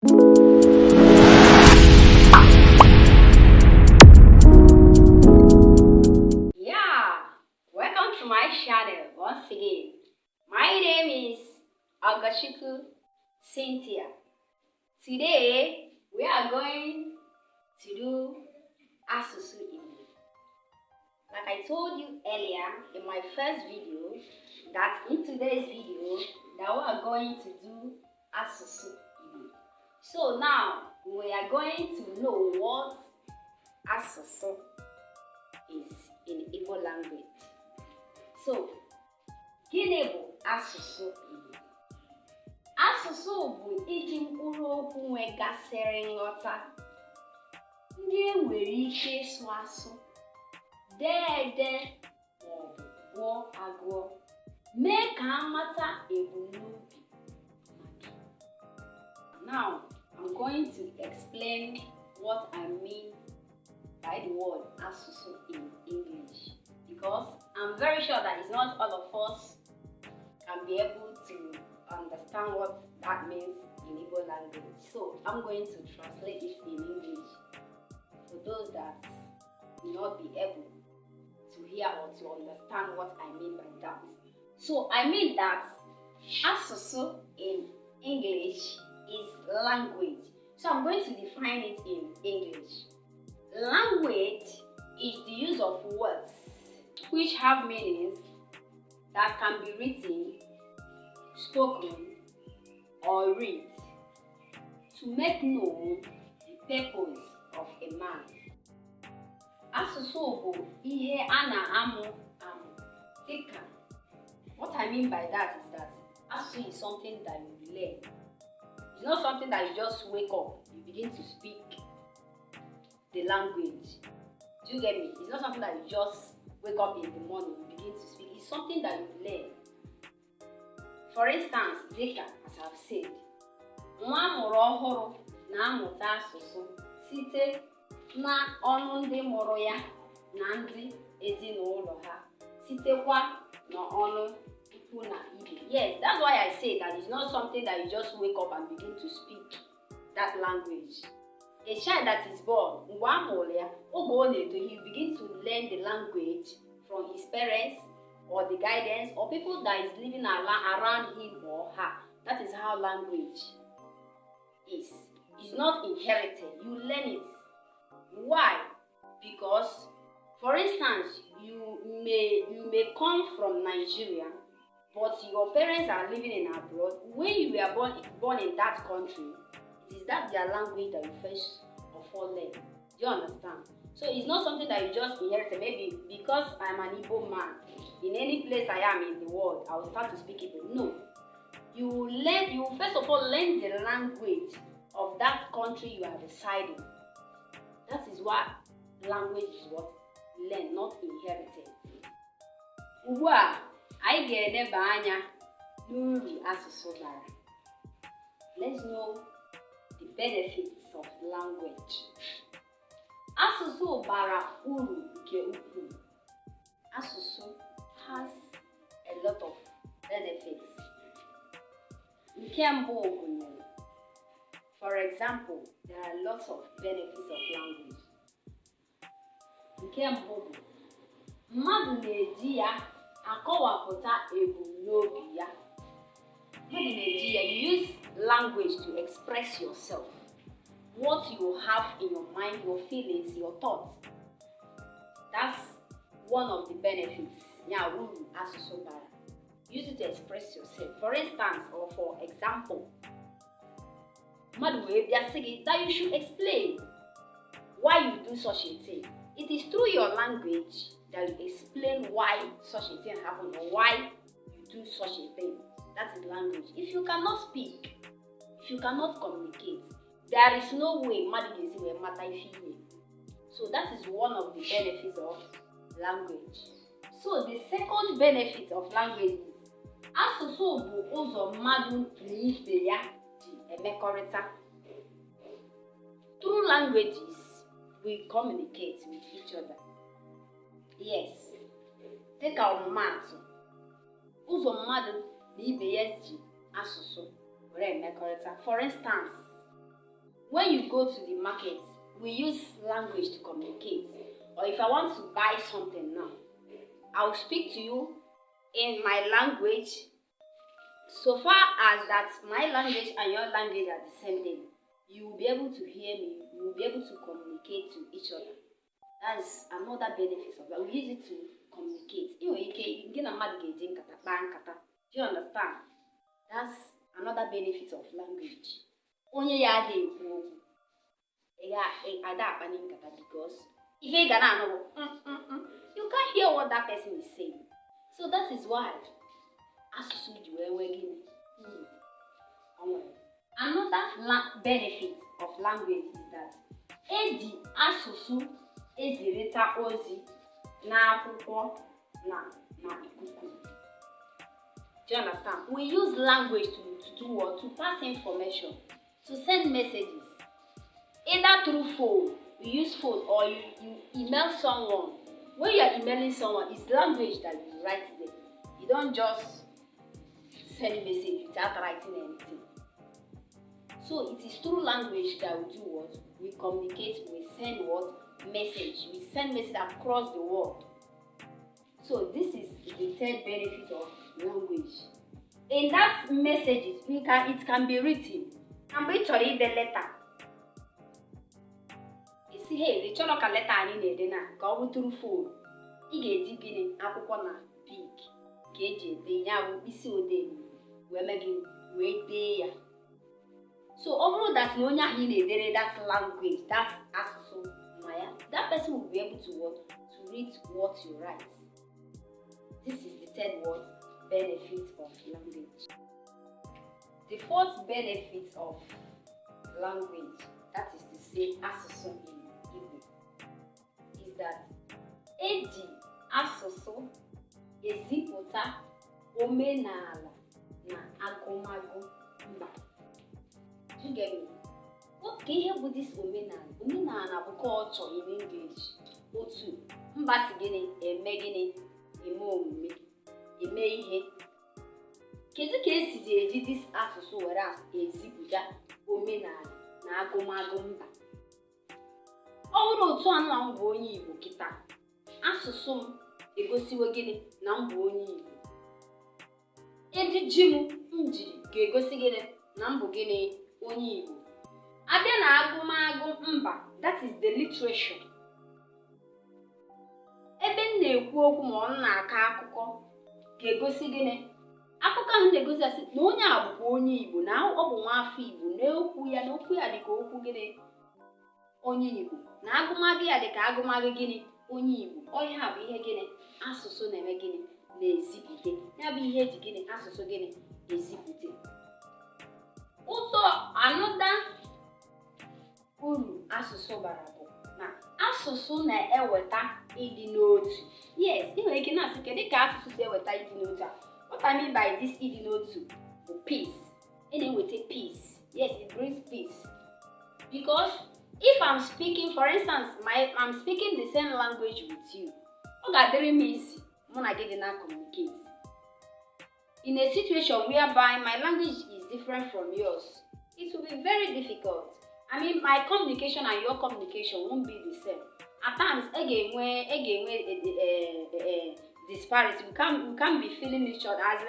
Yeah, welcome to my channel once again. My name is Agashiku Cynthia. Today we are going to do ASUSU Igbo. Like I told you earlier in my first video, that in today's video that we are going to do ASUSU Igbo. So now we are going to know what ASUSU is in Igbo language. So, Gini bụ asụsụ Igbo. Asụsụ bụ iji mkpụrụ okwu nwegasịrị nghọta ndị e nwere ike ịsụ asụ, dee ede maọbụ gụọ agụọ, mee ka amata ebumnobi. Now, I'm going to explain what I mean by the word ASUSU in English, because I'm very sure that it's not all of us can be able to understand what that means in Igbo language. So I'm going to translate it in English for those that will not be able to hear or to understand what I mean by that. So I mean that ASUSU in English is language. So I'm going to define it in English. Language is the use of words which have meanings that can be written, spoken, or read to make known the purpose of a man. Asụsụ bụ ihe a na-amụ amụ dịka. What I mean by that is that asụsụ is something that you learn. It's not something that you just wake up, you begin to speak the language. Do you get me? It's not something that you just wake up in the morning, you begin to speak. It's something that you learn. For instance, dịka as I've said, nwa amụrụ ọhụrụ na-amụta asụsụ site na ọnụ ndị mụrụ ya na ndị ezinụlọ ha, sitekwa na ọnụ ikwu na ibe. Yes, that's why I say that it's not something that you just wake up and begin to speak that language. A child that is born, mgbe a mụrụ ya, oge ọ na-eto, he begin to learn the language from his parents or the guidance or people that is living around him or her. That is how language is. It's not inherited. You learn it. Why? Because, for instance, you may come from Nigeria, but your parents are living in abroad. When you were born in that country, it is that their language that you first of all learn. Do you understand? So it's not something that you just inherit. Maybe because I'm an Igbo man, in any place I am in the world, I will start to speak Igbo. No. You first of all learn the language of that country you are residing. That is why language is what? Learn, not inherited. Ugbu a, anyị ga-eleba anya n'uru asụsụ bara. Let's know the benefits of language. Asụsụ bara uru nke ukwuu. Asụsụ has a lot of benefits. Nke mbụ gụnyere, for example, there are lots of benefits of language. Nke mbụ bụ, mmadụ na-eji ya akọwapụta ebumnobi ya. Mmadụ na-eji ya, you use language to express yourself, what you have in your mind, your feelings, your thoughts. That's one of the benefits. Now, uru asụsụ bara. Use it to express yourself. For instance, or for example, mmadụ wee bịa sị gị that you should explain why you do such a thing. It is through your language that you explain why such a thing happened or why you do such a thing. That is language. If you cannot speak, if you cannot communicate, there is no way mmadụ ga-esi wee mata ife ime. So that is one of the benefits of language. So the second benefit of language is asụsụ bụ ụzọ mmadụ na ibe ya ji emekọrịta. Through languages, we communicate with each other. Yes. Dịka ọmụmaatụ, ụzọ mmadụ na ibe ya ji asụsụ were emekọrịta. For instance, when you go to the market, we use language to communicate. Or if I want to buy something now, I'll speak to you in my language. So far as that my language and your language are the same thing, you will be able to hear me, you will be able to communicate to each other. That's another benefit of that. We use it to communicate. Do you understand? That's another benefit of language. Onye ya dey ekwu okwu. Because if you you can't hear what that person is saying. So that is why ASUSU ji wee Gini. Another benefit of language is that eji ASUSU ezirita ozi na akwụkwọ na ikuku. Do you understand? We use language to do what? To pass information, to send messages. Either through phone, you use phone, or you email someone. When you are emailing someone, it's language that you write there. You don't just send message without writing anything. So it is through language that we do what? We communicate, we send what? Message. We send message across the world. So this is the third benefit of language. In that messages, it can be written. I'm going to read the letter. You see, hey, the chọrọ ka letter anyị na-ede na ka ọ bụ through phone. Ị ga-eji gịnị akwụkwọ na big ka eji ede ya bụ isi odee wee mee gịnị wee dee ya. So ọ bụrụ that na onye ahụ na-edere that language, that asụsụ na ya, that person will be able to read what you write. This is the third word, benefit of language. The fourth benefit of language, that is to say ASUSU in Igbo, is that eji ASUSU ezipụta omenala na agụmagụ mba. Do you get me? What can you with this omenala? Omenala bụ culture in English. Otu mba si gịnị eme gịnị eme omume eme ihe. Kedu ka esi eji this asụsụ were ezipụta omenala na agụmagụ mba? Ọ bụrụ otu anụ ahụ bụ onye Igbo kịta, asụsụ m egosiwo gịnị na m bụ onye Igbo. Ejiji m jiri ga-egosi gịnị na m bụ gịnị onye Igbo. Abịa na agụmagụ mba, that is the literature. Ebe m na-ekwu okwu ma ọ na-akọ akụkọ ga-egosi gịnị? Akụkọ ahụ na-egosi asị na onye a bụkwa onye Igbo, na ọ bụ nwafọ Igbo, na okwu ya dịka okwu gịnị onye Igbo, na agụmagụ ya dịka agụmagụ gịnị onye Igbo. Ọ ihe a bụ ihe gịnị asụsụ na-eme gịnị na-ezipụta. Ya bụ ihe eji gịnị asụsụ gịnị ezipụta. Ụzọ anọda uru asụsụ bara bụ na asụsụ na-eweta ịdị n'otu. Yes, ị nwere ike na-asị kedu ka asụsụ si eweta ịdị n'otu a? What I mean by this ịdị n'otu bụ peace. Ị na-eweta peace. Yes, it brings peace. Because if I'm speaking, for instance, I'm speaking the same language with you, ọ ga-adịrị m easy mụ na gị dị na communicate. In a situation whereby my language is different from yours, it will be very difficult. I mean, my communication and your communication won't be the same. At times, disparity. We can't be feeling each other as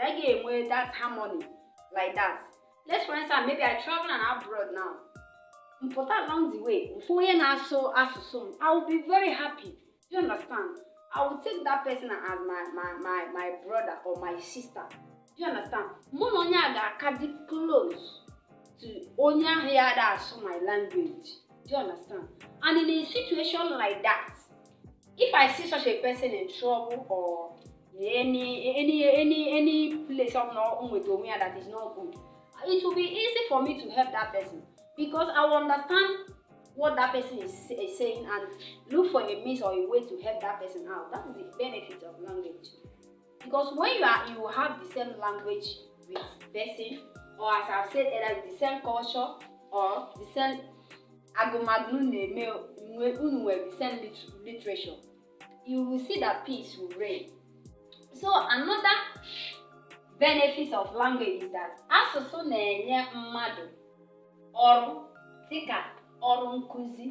that harmony like that. Let's for instance, maybe I travel and abroad now. But along the way, I will be very happy. Do you understand? I will take that person as my brother or my sister. Do you understand? Mononya ga close to onya here that's my language. Do you understand? And in a situation like that, if I see such a person in trouble or any place of that is not good, it will be easy for me to help that person because I will understand what that person is saying and look for a means or a way to help that person out. That is the benefit of language. Because when you have the same language with person, or as I've said earlier, with the same culture or the same the same literature, you will see that peace will reign. So another benefit of language is that asụsụ na-enye mmadụ ọrụ dịka ọrụ nkụzi,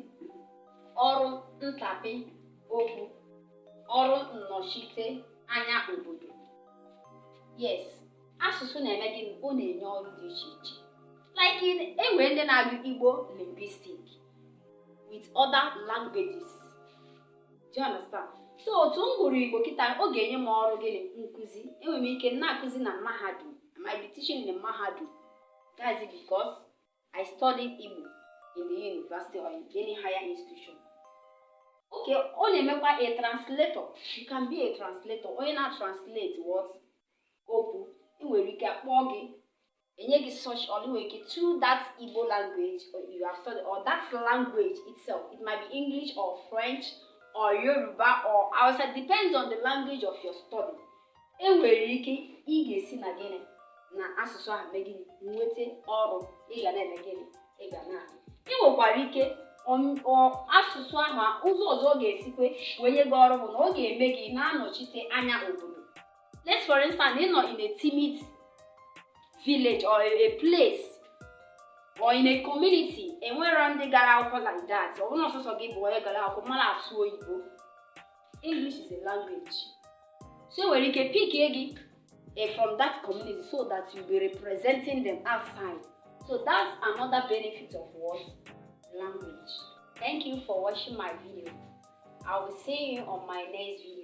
ọrụ ntapị okwu, ọrụ nnọchite anya obodo. Yes, asụsụ na-eme gịnị? Ọ na-enye ọrụ dị iche iche. Like enwere ndị na-agụ Igbo linguistic with other languages. Do you understand? So otu m gụrụ Igbo kịta, ọ ga-enye m ọrụ gịnị? Nkụzi. Enwere m ike na-akụzi na mahadum. I might be teaching in a mahadum. That is because I studied Igbo in the university or in any higher institution. Okay, ọ na-emekwa a translator. You can be a translator. Onye na-translate what? Okwu. Ị nwere ike akpọọ gị, enye gị search or nwere ike through that Igbo language or you have studied, or that language itself. It might be English or French or Yoruba or Hausa. Depends on the language of your study. E nwere ike ị ga-esi na gịnị? Na asụsụ ahụ mee gịnị? Nweta ọrụ. Ị ga na-eme gịnị? Ị ga na. Ị nwekwara ike asụsụ ahụ ụzọ ọzọ ọ ga-esikwe wee nye gị ọrụ bụ na ọ ga-eme gị na-anọchite anya obodo. Let's for instance, in a timid village or a place or in a community, enwere ndị gara akwụkwọ like that. Ọ bụrụ ọsọsọ gị bụ onye gara akwụkwọ mara asụ oyibo. English is a language. So nwere ike pick gị from that community so that you'll be representing them outside. So that's another benefit of what? Language. Thank you for watching my video. I will see you on my next video.